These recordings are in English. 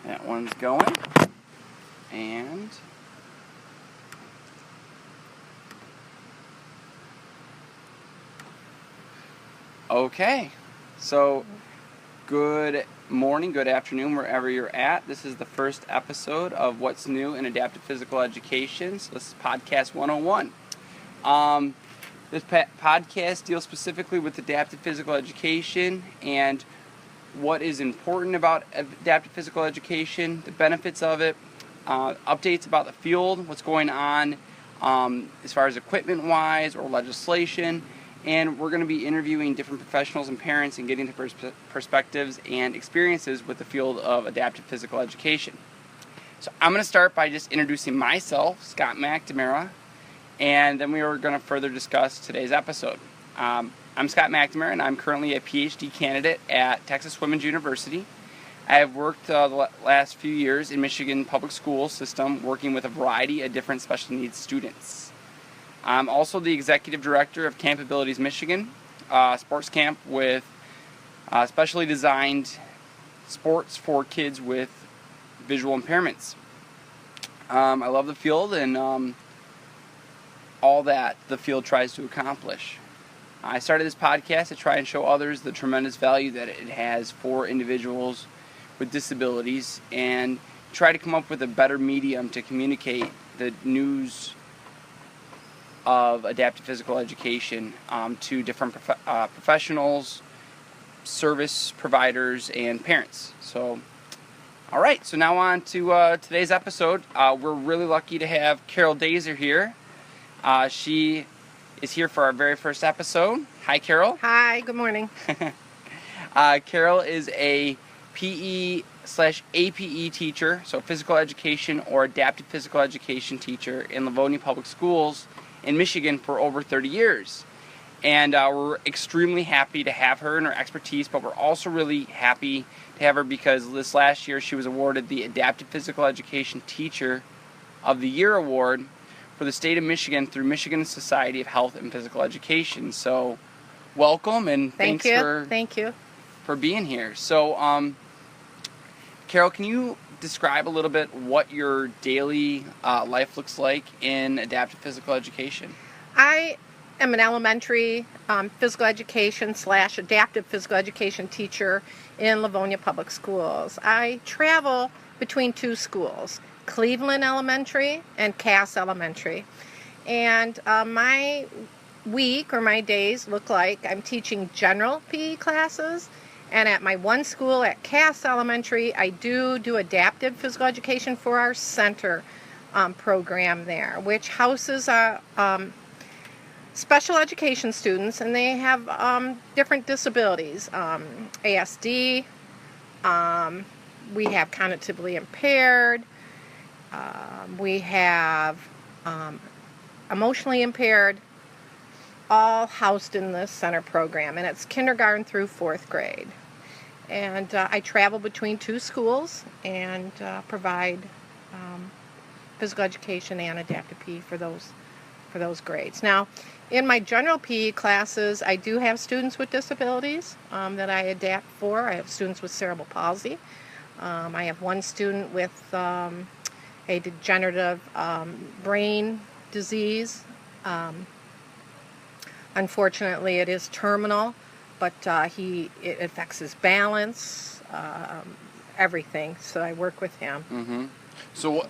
That one's going. And okay. So good morning, good afternoon, wherever you're at. This is the first episode of What's New in Adaptive Physical Education. So this is Podcast 101. This podcast deals specifically with adaptive physical education and what is important about adaptive physical education, the benefits of it, updates about the field, what's going on as far as equipment-wise or legislation, and we're going to be interviewing different professionals and parents and getting their perspectives and experiences with the field of adaptive physical education. So I'm going to start by just introducing myself, Scott McNamara, and then we are going to further discuss today's episode. I'm Scott McNamara, and I'm currently a PhD candidate at Texas Women's University. I have worked the last few years in Michigan public school system, working with a variety of different special needs students. I'm also the executive director of Camp Abilities Michigan, sports camp with specially designed sports for kids with visual impairments. I love the field and all that the field tries to accomplish. I started this podcast to try and show others the tremendous value that it has for individuals with disabilities and try to come up with a better medium to communicate the news of adaptive physical education to different professionals, service providers, and parents. So, all right, so now on to today's episode. We're really lucky to have Carol Dazer here. She is here for our very first episode. Hi, Carol. Hi, good morning. Carol is a PE/APE teacher, so physical education or adaptive physical education teacher in Livonia Public Schools in Michigan for over 30 years. And we're extremely happy to have her and her expertise, but we're also really happy to have her because this last year she was awarded the Adaptive Physical Education Teacher of the Year Award for the state of Michigan through Michigan Society of Health and Physical Education. So welcome and thank you for being here. So Carol, can you describe a little bit what your daily life looks like in adaptive physical education? I am an elementary physical education / adaptive physical education teacher in Livonia Public Schools. I travel between two schools, Cleveland Elementary and Cass Elementary. And my week or my days look like I'm teaching general PE classes. And at my one school at Cass Elementary, I do adaptive physical education for our center program there, which houses special education students, and they have different disabilities. ASD, we have cognitively impaired, we have emotionally impaired, all housed in this center program, and it's kindergarten through 4th grade. And I travel between two schools and provide physical education and adaptive PE for those grades. Now, in my general PE classes, I do have students with disabilities that I adapt for. I have students with cerebral palsy. I have one student with a degenerative brain disease. Unfortunately, it is terminal, but it affects his balance, everything. So I work with him. Mm-hmm. So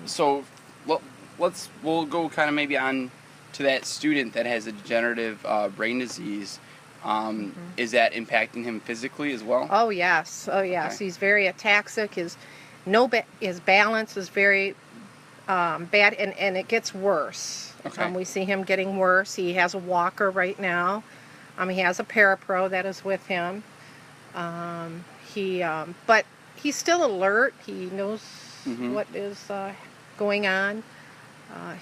we'll go kind of maybe on to that student that has a degenerative brain disease. Is that impacting him physically as well? Oh yes. Okay. He's very ataxic. His balance is very bad, and it gets worse. Okay. We see him getting worse. He has a walker right now. He has a parapro that is with him. But he's still alert. He knows what is going on.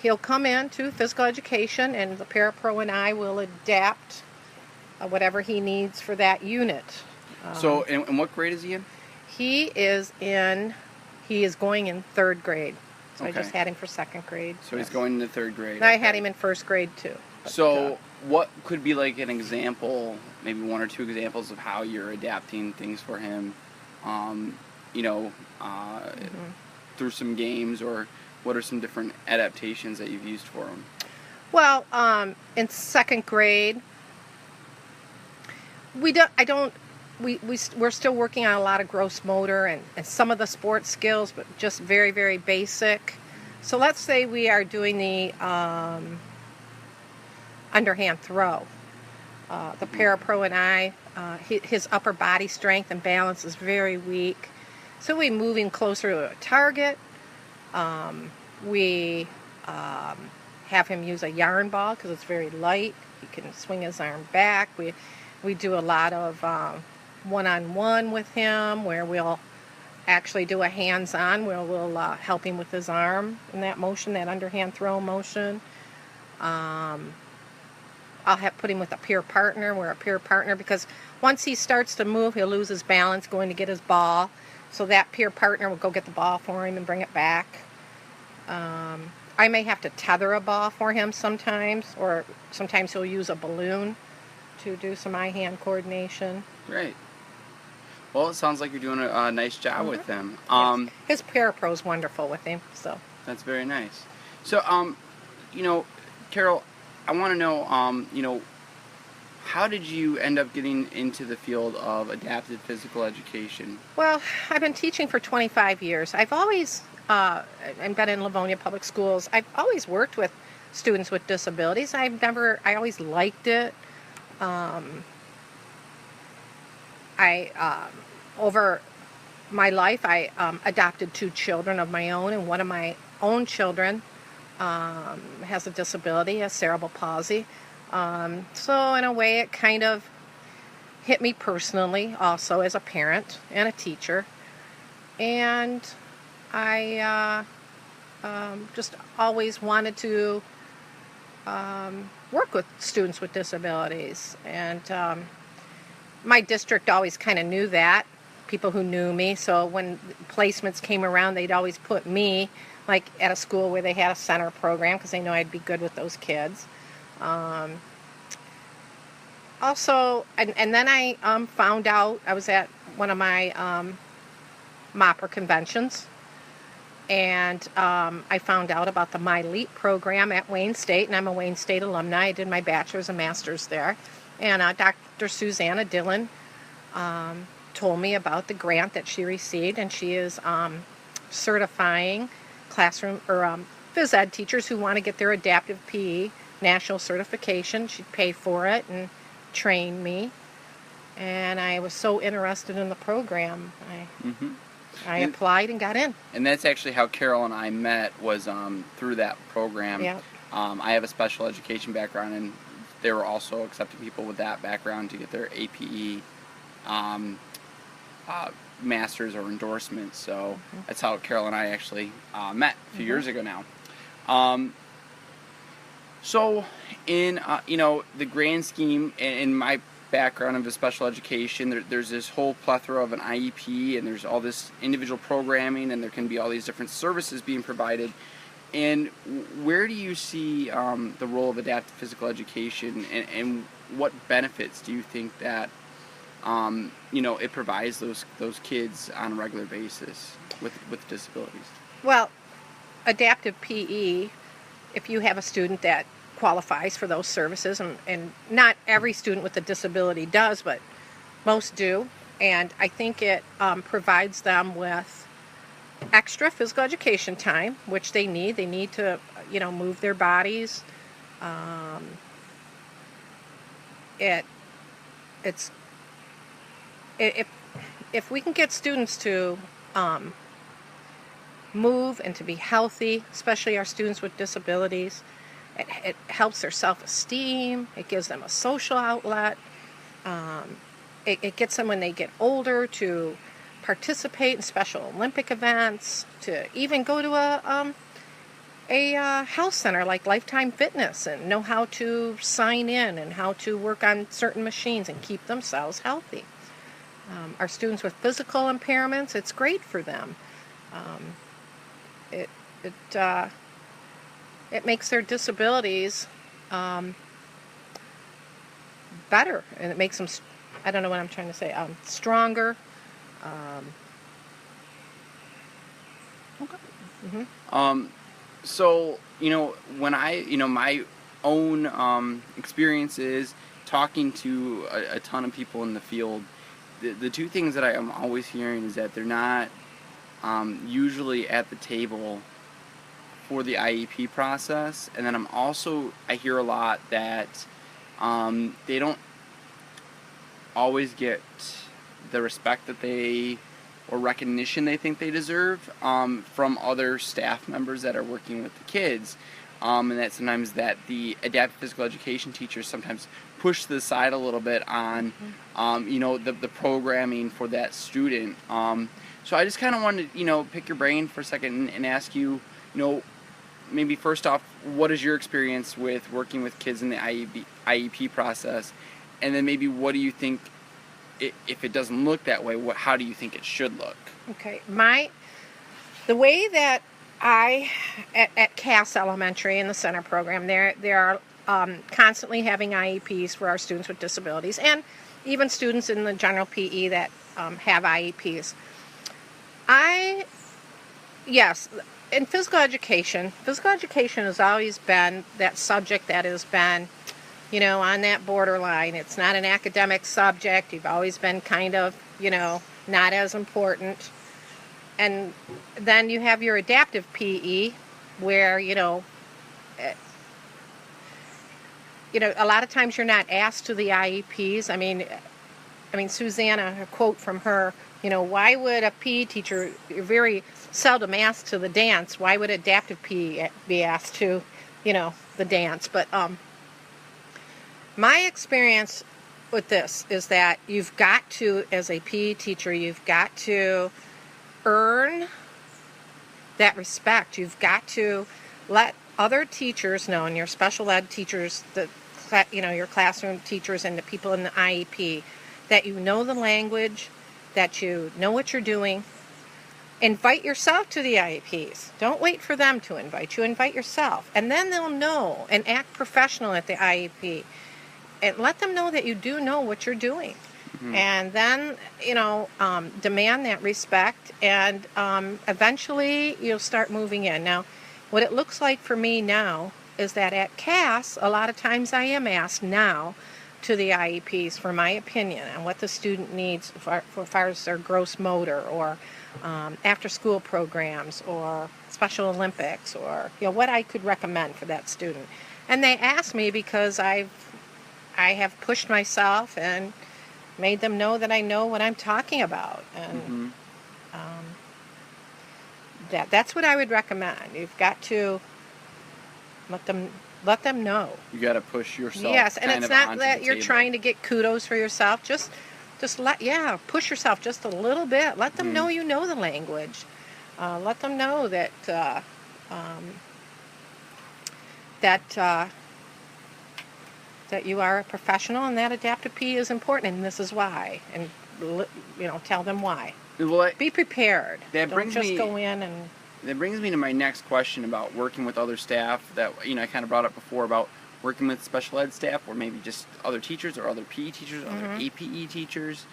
He'll come in to physical education, and the parapro and I will adapt whatever he needs for that unit. So, and what grade is he in? He is going in 3rd grade. So Okay. I just had him for 2nd grade. So he's going into 3rd grade. And I had him in 1st grade too. So what could be like an example, maybe one or two examples of how you're adapting things for him you know, through some games, or what are some different adaptations that you've used for them? Well, in second grade, we don't. I don't. We're still working on a lot of gross motor and some of the sports skills, but just very, very basic. So let's say we are doing the underhand throw. The parapro and I, his upper body strength and balance is very weak. So we move him closer to a target. We have him use a yarn ball because it's very light. He can swing his arm back. We do a lot of one-on-one with him where we'll actually do a hands-on where we'll help him with his arm in that motion, that underhand throw motion. I'll have put him with a peer partner. We're a peer partner because once he starts to move, he'll lose his balance going to get his ball. So that peer partner will go get the ball for him and bring it back. I may have to tether a ball for him sometimes, or sometimes he'll use a balloon to do some eye-hand coordination. Great. Well, it sounds like you're doing a nice job with them. Yes. His parapro's wonderful with him, so. That's very nice. So, you know, Carol, I want to know, you know, how did you end up getting into the field of adapted physical education? Well, I've been teaching for 25 years. I've always, and been in Livonia Public Schools, I've always worked with students with disabilities. I always liked it. Over my life, I adopted 2 children of my own, and one of my own children has a disability, a cerebral palsy. So in a way, it kind of hit me personally also as a parent and a teacher. And I just always wanted to work with students with disabilities. And my district always kind of knew that, people who knew me. So when placements came around, they'd always put me like at a school where they had a center program because they know I'd be good with those kids. Also, and then I found out, I was at one of my MOPR conventions, and I found out about the My Leap program at Wayne State, and I'm a Wayne State alumni. I did my bachelor's and master's there. And Dr. Susanna Dillon told me about the grant that she received, and she is certifying classroom or phys ed teachers who want to get their adaptive PE national certification. She paid for it and trained me, and I was so interested in the program. I applied and got in. And that's actually how Carol and I met, was through that program. Yep. I have a special education background, and they were also accepting people with that background to get their APE masters or endorsements. So that's how Carol and I actually met a few years ago now. So in you know, the grand scheme, in my background of a special education, there's this whole plethora of an IEP, and there's all this individual programming, and there can be all these different services being provided. And where do you see the role of adaptive physical education, and what benefits do you think that you know, it provides those kids on a regular basis with disabilities? Well, adaptive PE, if you have a student that qualifies for those services, and not every student with a disability does, but most do, and I think it provides them with extra physical education time, which they need. They need to, you know, move their bodies. If we can get students to move and to be healthy, especially our students with disabilities, it helps their self-esteem. It gives them a social outlet. It gets them, when they get older, to participate in Special Olympic events, to even go to a health center like Lifetime Fitness and know how to sign in and how to work on certain machines and keep themselves healthy. Our students with physical impairments, it's great for them. It makes their disabilities better, and it makes them, I don't know what I'm trying to say, stronger. Okay. Hmm. So, when my own experiences talking to a ton of people in the field, the two things that I am always hearing is that they're not usually at the table for the IEP process. And then I hear a lot that they don't always get the respect that or recognition they think they deserve from other staff members that are working with the kids. And that sometimes that the adaptive physical education teachers sometimes push to the side a little bit on, the programming for that student. So I just kind of wanted to, pick your brain for a second and ask you, maybe first off, what is your experience with working with kids in the IEP process? And then maybe what do you think, if it doesn't look that way, how do you think it should look? Okay, the way that at Cass Elementary in the center program, there are constantly having IEPs for our students with disabilities, and even students in the general PE that have IEPs. Yes, in physical education has always been that subject that has been, on that borderline. It's not an academic subject. You've always been kind of, not as important. And then you have your adaptive PE, where, a lot of times you're not asked to the IEPs. I mean, Susanna, a quote from her, why would a PE teacher, you're very seldom asked to the dance, why would adaptive PE be asked to, the dance? But my experience with this is that you've got to, as a PE teacher, you've got to earn that respect. You've got to let other teachers know, and your special ed teachers, your classroom teachers and the people in the IEP, that you know the language, that you know what you're doing. Invite yourself to the IEPs. Don't wait for them to invite you. Invite yourself. And then they'll know and act professional at the IEP. And let them know that you do know what you're doing. Mm-hmm. And then, demand that respect, and eventually you'll start moving in. Now, what it looks like for me now is that at Cass, a lot of times I am asked now to the IEPs for my opinion on what the student needs for far as their gross motor, or after-school programs, or Special Olympics, or what I could recommend for that student. And they ask me because I have pushed myself and made them know that I know what I'm talking about, and that's what I would recommend. You've got to let them know. You got to push yourself. Yes, and it's not that you're table. Trying to get kudos for yourself. Just push yourself just a little bit. Let them know you know the language. Let them know that that you are a professional, and that adaptive PE is important, and this is why. And tell them why. Well, be prepared. That Don't just go in and. That brings me to my next question about working with other staff that I kind of brought up before about working with special ed staff, or maybe just other teachers or other PE teachers, other APE teachers.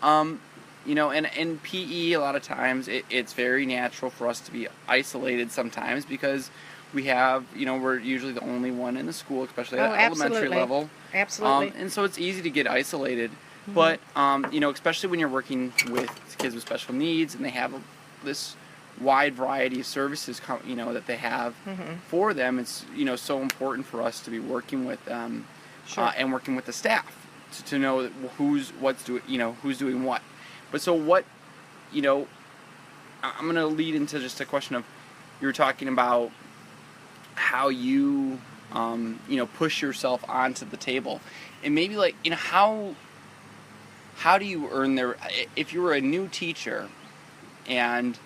And in PE, a lot of times it's very natural for us to be isolated sometimes, because we have, we're usually the only one in the school, especially at elementary level. Absolutely. And so it's easy to get isolated. But, especially when you're working with kids with special needs, and they have this wide variety of services, that they have for them, it's, so important for us to be working with them, and working with the staff to know who's doing what. But so what, I'm going to lead into just a question of, you were talking about how you, push yourself onto the table, and maybe how do you earn if you were a new teacher and,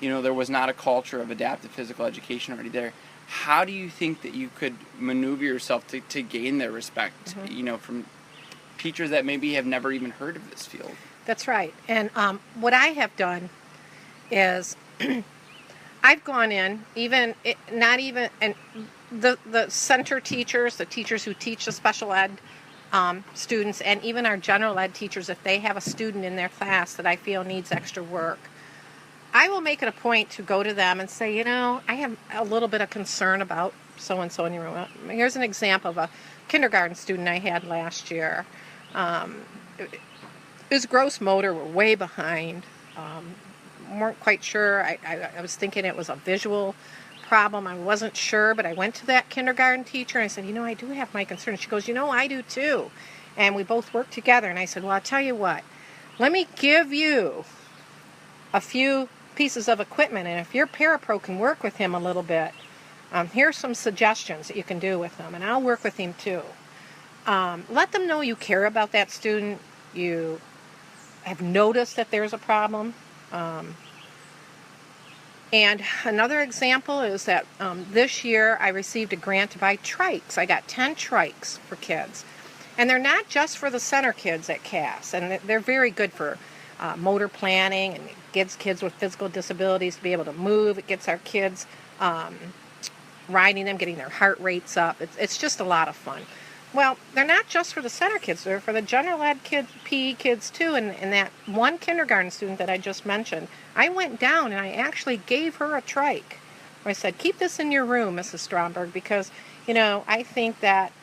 there was not a culture of adaptive physical education already there, how do you think that you could maneuver yourself to gain their respect, from teachers that maybe have never even heard of this field? That's right. And what I have done is I've gone in, and the center teachers, the teachers who teach the special ed students, and even our general ed teachers, if they have a student in their class that I feel needs extra work, I will make it a point to go to them and say, I have a little bit of concern about so-and-so in your room. Here's an example of a kindergarten student I had last year. Um, his gross motor were way behind. Weren't quite sure. I was thinking it was a visual problem. I wasn't sure, but I went to that kindergarten teacher and I said, I do have my concerns. She goes, I do too. And we both worked together. And I said, well, I'll tell you what. Let me give you a few pieces of equipment, and if your parapro can work with him a little bit, here's some suggestions that you can do with him, and I'll work with him too. Let them know you care about that student. You have noticed that there's a problem. And another example is that this year I received a grant to buy trikes. I got 10 trikes for kids. And they're not just for the center kids at Cass, and they're very good for motor planning, and it gets kids with physical disabilities to be able to move. It gets our kids riding them, getting their heart rates up. It's just a lot of fun. Well, they're not just for the center kids. They're for the general ed kids, PE kids too. And that one kindergarten student that I just mentioned, I went down and I actually gave her a trike. I said, keep this in your room, Mrs. Stromberg, because, I think that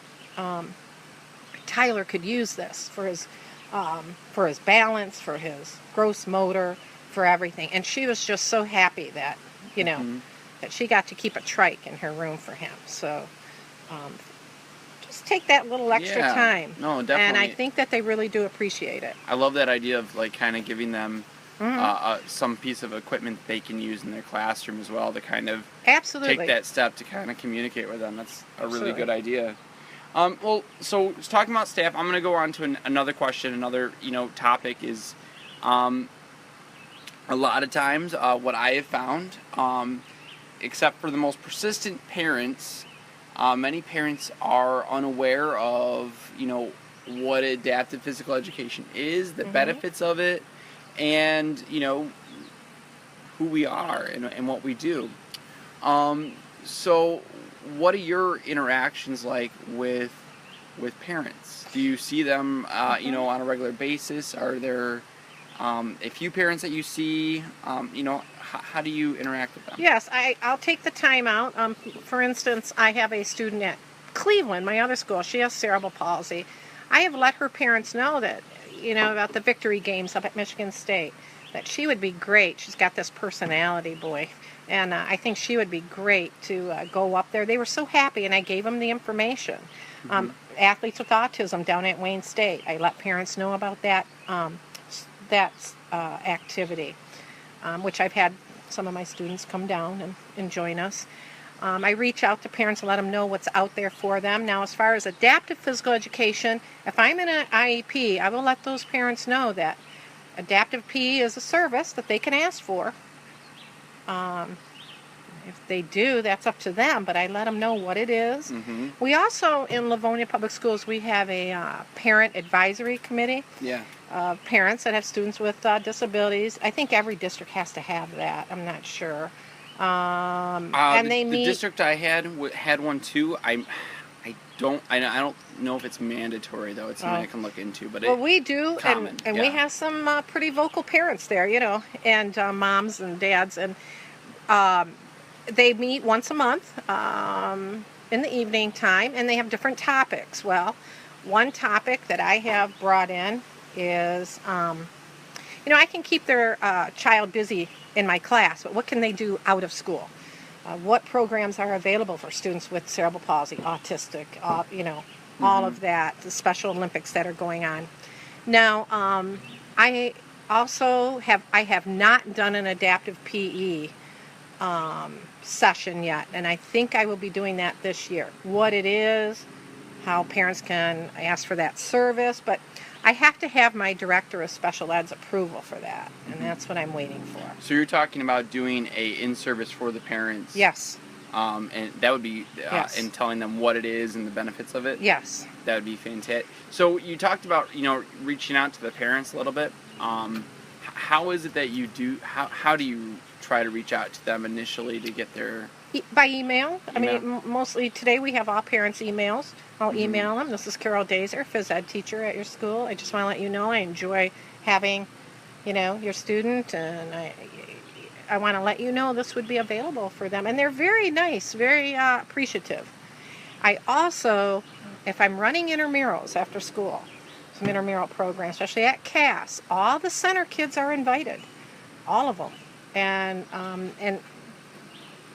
Tyler could use this for his balance, for his gross motor, for everything. And she was just so happy that, that she got to keep a trike in her room for him. So just take that little extra time. No, definitely. And I think that they really do appreciate it. I love that idea of kind of giving them some piece of equipment they can use in their classroom as well to kind of Absolutely. take that step to kind of communicate with them. That's a really good idea. Well, so talking about staff, I'm going to go on to another question. Another, topic is, a lot of times, what I have found, except for the most persistent parents, many parents are unaware of, what adaptive physical education is, the benefits of it, and, who we are and what we do. So what are your interactions like with parents? Do you see them, on a regular basis? Are there a few parents that you see? How do you interact with them? Yes, I'll take the time out. For instance, I have a student at Cleveland, my other school. She has cerebral palsy. I have let her parents know that, about the victory games up at Michigan State, that she would be great. She's got this personality, boy. And I think she would be great to go up there. They were so happy, and I gave them the information. Athletes with autism down at Wayne State, I let parents know about that activity, which I've had some of my students come down and join us. I reach out to parents and let them know what's out there for them. Now, as far as adaptive physical education, if I'm in an IEP, I will let those parents know that adaptive PE is a service that they can ask for. If they do, that's up to them, but I let them know what it is. We also, in Livonia Public Schools, we have a parent advisory committee of parents that have students with disabilities. I think every district has to have that. I'm not sure. And they meet. The district I had one too. I don't know if it's mandatory though. It's something I can look into. But we do, and we have some pretty vocal parents there, and moms and dads, and they meet once a month in the evening time, and they have different topics. Well, one topic that I have brought in is, I can keep their child busy in my class, but what can they do out of school? What programs are available for students with cerebral palsy, autistic, all of that, the Special Olympics that are going on. Now, I have not done an adaptive PE session yet, and I think I will be doing that this year. What it is, how parents can ask for that service, but I have to have my director of special ed's approval for that, and that's what I'm waiting for. So you're talking about doing a in-service for the parents? Yes. And that would be, Yes. and telling them what it is and the benefits of it? Yes. That would be fantastic. So you talked about, reaching out to the parents a little bit. How is it that you do, how do you try to reach out to them initially to get their... By email. I mean, mostly today we have all parents' emails. I'll email them. This is Carol Dazer, phys ed teacher at your school. I just want to let you know I enjoy having, your student, and I want to let you know this would be available for them. And they're very nice, very appreciative. I also, if I'm running intramurals after school, some intramural programs, especially at Cass, all the center kids are invited, all of them. And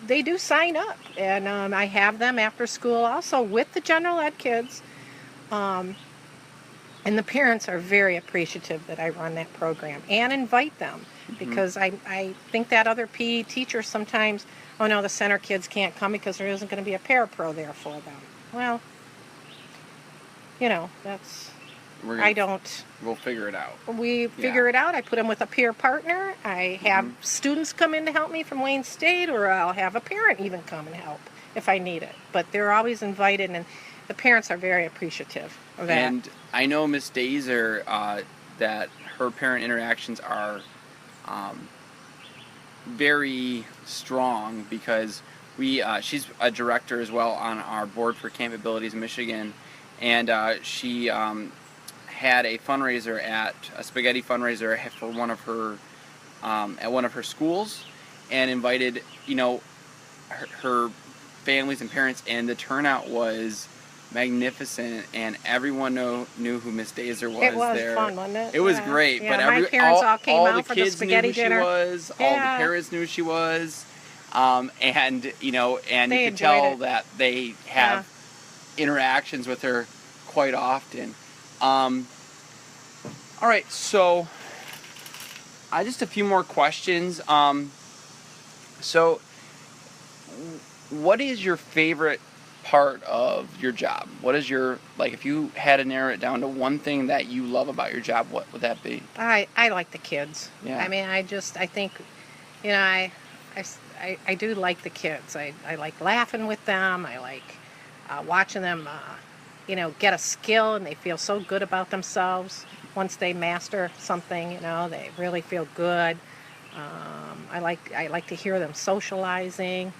they do sign up. And I have them after school also with the general ed kids. And the parents are very appreciative that I run that program and invite them, because I think that other PE teachers sometimes, oh no, the center kids can't come because there isn't going to be a parapro there for them. Well, that's, We'll figure it out. we figure it out. I put them with a peer partner. I have students come in to help me from Wayne State, or I'll have a parent even come and help if I need it. But they're always invited, and the parents are very appreciative of that. And I know Miss Dazer, that her parent interactions are very strong, because she's a director as well on our board for Camp Abilities Michigan, and she had a fundraiser a spaghetti fundraiser for one of her at one of her schools, and invited her families and parents, and the turnout was magnificent, and everyone knew who Miss Dazer was. It was there. fun, wasn't it? It was great, Yeah, but my parents all came out the for the kids spaghetti knew who dinner. she was. Yeah. All the parents knew who she was, and and They you could enjoyed tell it. that they have interactions with her quite often. All right, so just a few more questions. So, what is your favorite part of your job? What is your, if you had to narrow it down to one thing that you love about your job, what would that be? I like the kids. Yeah. I mean, I think, I do like the kids. I like laughing with them. I like watching them, get a skill, and they feel so good about themselves once they master something. They really feel good. I like to hear them socializing.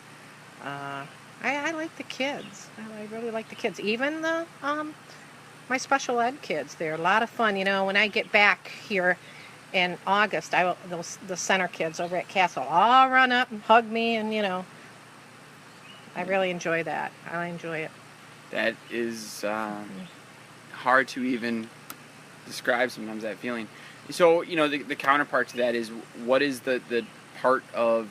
I like the kids. I really like the kids. Even the my special ed kids. They're a lot of fun. When I get back here in August, the center kids over at Castle all run up and hug me, and I really enjoy that. I enjoy it. That is hard to even describe sometimes, that feeling. So, the counterpart to that is, what is the part of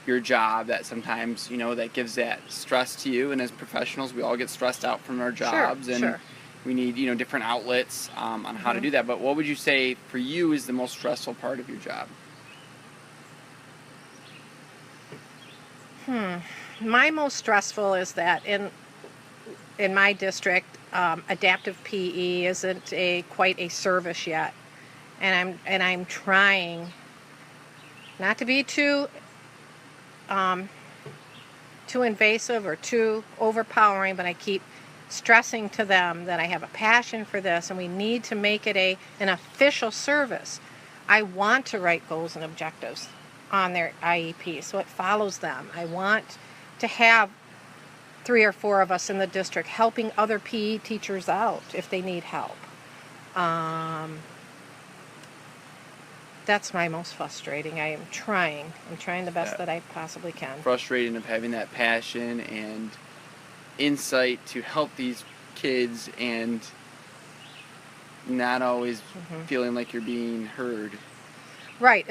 your job that sometimes, that gives that stress to you? And as professionals, we all get stressed out from our jobs, and we need, different outlets on how to do that. But what would you say for you is the most stressful part of your job? My most stressful is that in my district, adaptive PE isn't quite a service yet, and I'm trying not to be too invasive or too overpowering, but I keep stressing to them that I have a passion for this, and we need to make it an official service. I want to write goals and objectives on their IEP so it follows them. I want to have 3 or 4 of us in the district helping other PE teachers out if they need help. That's my most frustrating. I'm trying the best that I possibly can. Frustrating of having that passion and insight to help these kids, and not always feeling like you're being heard. Right.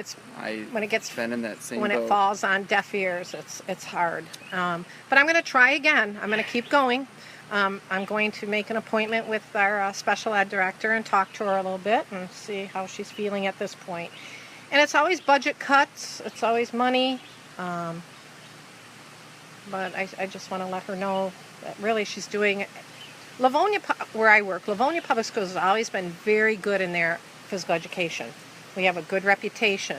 When it falls on deaf ears, it's hard. But I'm going to try again. I'm going to keep going. I'm going to make an appointment with our special ed director and talk to her a little bit and see how she's feeling at this point. And it's always budget cuts. It's always money. But I just want to let her know that really she's doing it. Livonia, where I work, Livonia Public Schools has always been very good in their physical education. We have a good reputation.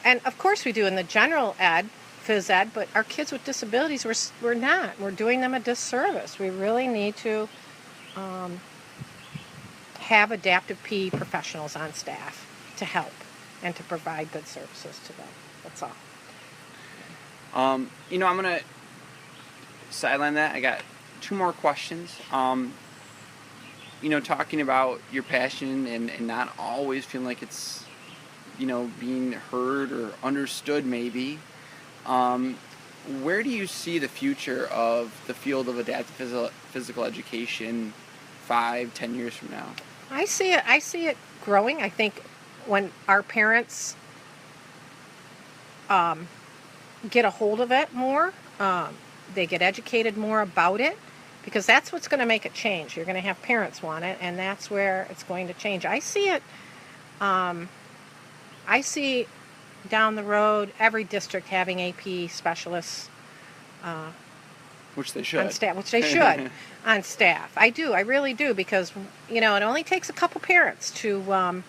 And of course we do in the general ed, phys ed, but our kids with disabilities, we're not. We're doing them a disservice. We really need to have adaptive PE professionals on staff to help and to provide good services to them. That's all. I'm going to sideline that. I got 2 more questions. Talking about your passion and not always feeling like it's being heard or understood maybe. Where do you see the future of the field of adaptive physical education 5-10 years from now? I see it growing. I think when our parents get a hold of it more, they get educated more about it, because that's what's going to make it change. You're going to have parents want it, and that's where it's going to change. I see it. I see down the road every district having AP specialists. Which they should. On staff, which they should on staff. I do. I really do, because it only takes a couple parents to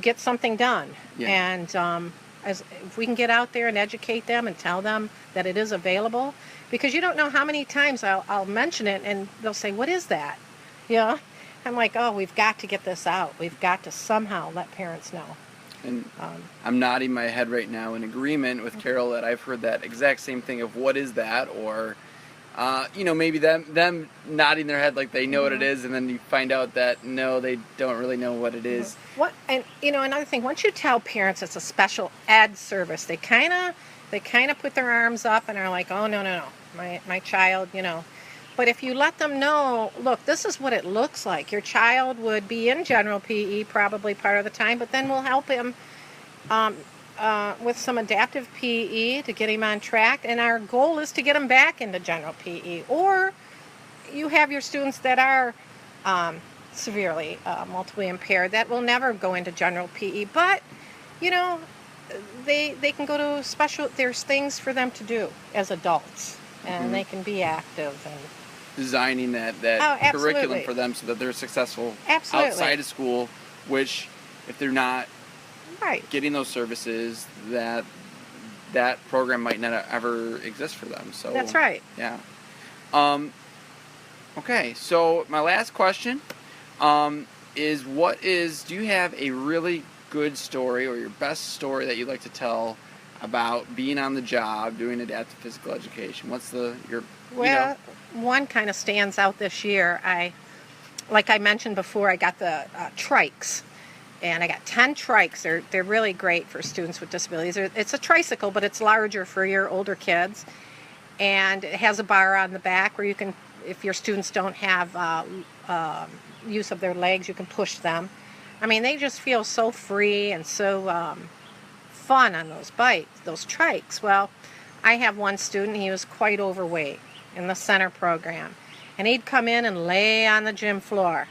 get something done. Yeah. And if we can get out there and educate them and tell them that it is available, because you don't know how many times I'll mention it and they'll say, "What is that?" I'm like, "Oh, we've got to get this out. We've got to somehow let parents know." And I'm nodding my head right now in agreement with Carol that I've heard that exact same thing of what is that, or maybe them nodding their head like they know what it is, and then you find out that no, they don't really know what it is. What and another thing, once you tell parents it's a special ed service, they kind of put their arms up and are like, "Oh, no, my child, But if you let them know, look, this is what it looks like. Your child would be in general PE probably part of the time, but then we'll help him with some adaptive PE to get him on track. And our goal is to get him back into general PE. Or you have your students that are severely multiply impaired that will never go into general PE. But, they can go to special, there's things for them to do as adults. And they can be active and designing that curriculum for them so that they're successful outside of school, which if they're not getting those services, that program might not ever exist for them. So that's right. Yeah. Okay, so my last question is do you have a really good story or your best story that you'd like to tell about being on the job doing adaptive physical education? What's one kind of stands out this year. Like I mentioned before, I got the trikes, and I got 10 trikes. They're really great for students with disabilities. It's a tricycle, but it's larger for your older kids, and it has a bar on the back where you can, if your students don't have use of their legs, you can push them. I mean, they just feel so free and so fun on those bikes, those trikes. Well, I have one student, he was quite overweight in the center program, and he'd come in and lay on the gym floor,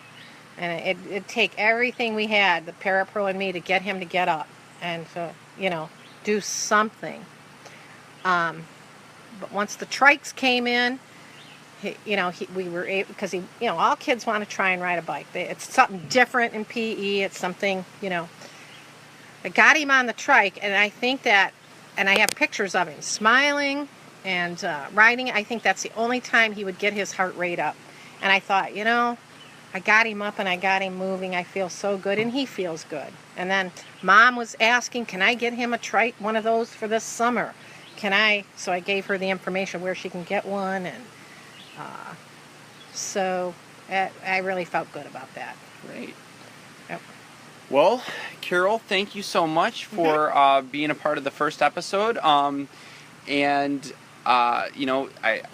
and it'd take everything we had, the parapro and me, to get him to get up and to do something. But once the trikes came in, we were able, because all kids want to try and ride a bike. It's something different in PE. It's something, I got him on the trike, and I think that, and I have pictures of him smiling and riding. I think that's the only time he would get his heart rate up. And I thought, I got him up and I got him moving. I feel so good, and he feels good. And then Mom was asking, can I get him a trike, one of those for this summer? So I gave her the information where she can get one, and so I really felt good about that. Great. Yep. Well, Carol, thank you so much for being a part of the first episode. I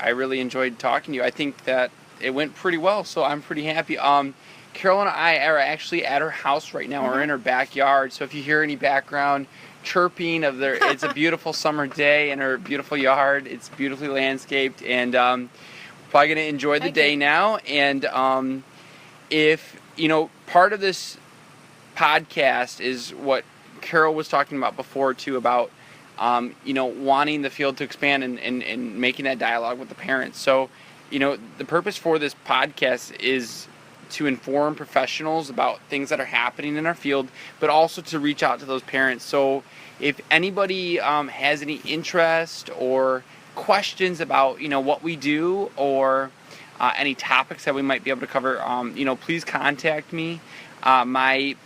really enjoyed talking to you. I think that it went pretty well, so I'm pretty happy. Carol and I are actually at her house right now. We're in her backyard, so if you hear any background chirping it's a beautiful summer day in her beautiful yard. It's beautifully landscaped, and probably going to enjoy the day now. And if part of this podcast is what Carol was talking about before too, about wanting the field to expand and making that dialogue with the parents. So the purpose for this podcast is to inform professionals about things that are happening in our field, but also to reach out to those parents. So if anybody has any interest or questions about what we do, or any topics that we might be able to cover, please contact me. My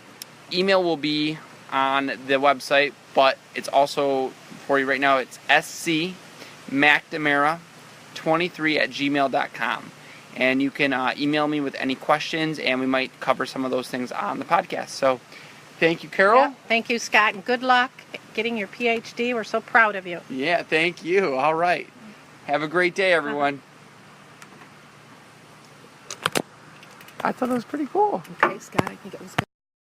email will be on the website, but it's also for you right now. It's scmcnamara23@gmail.com, and you can email me with any questions, and we might cover some of those things on the podcast. So Thank you, Carol. Yep. Thank you, Scott, and good luck getting your PhD. We're so proud of you. Yeah, thank you. All right. Have a great day, everyone. I thought it was pretty cool. Okay, Scott, I think it was good.